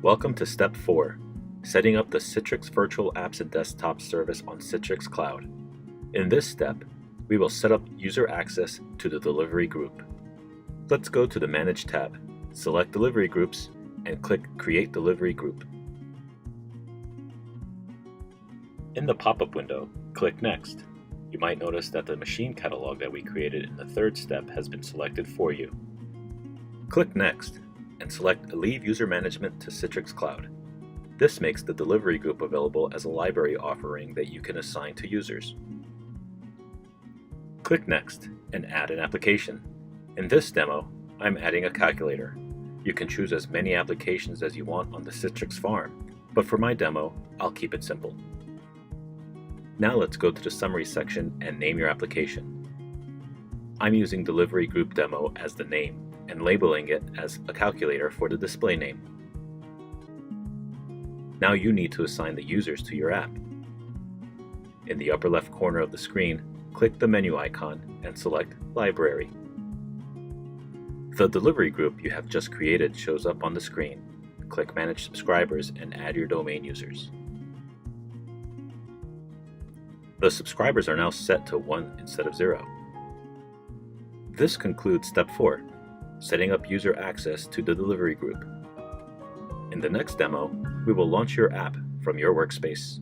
Welcome to Step 4, setting up the Citrix Virtual Apps and Desktop service on Citrix Cloud. In this step, we will set up user access to the delivery group. Let's go to the Manage tab, select Delivery Groups, and click Create Delivery Group. In the pop-up window, click Next. You might notice that the machine catalog that we created in the third step has been selected for you. Click Next and select Leave User Management to Citrix Cloud. This makes the delivery group available as a library offering that you can assign to users. Click Next and add an application. In this demo, I'm adding a calculator. You can choose as many applications as you want on the Citrix farm, but for my demo, I'll keep it simple. Now let's go to the Summary section and name your application. I'm using Delivery Group Demo as the name and labeling it as a calculator for the display name. Now you need to assign the users to your app. In the upper left corner of the screen, click the menu icon and select Library. The delivery group you have just created shows up on the screen. Click Manage Subscribers and add your domain users. The subscribers are now set to 1 instead of 0. This concludes Step 4, setting up user access to the delivery group. In the next demo, we will launch your app from your workspace.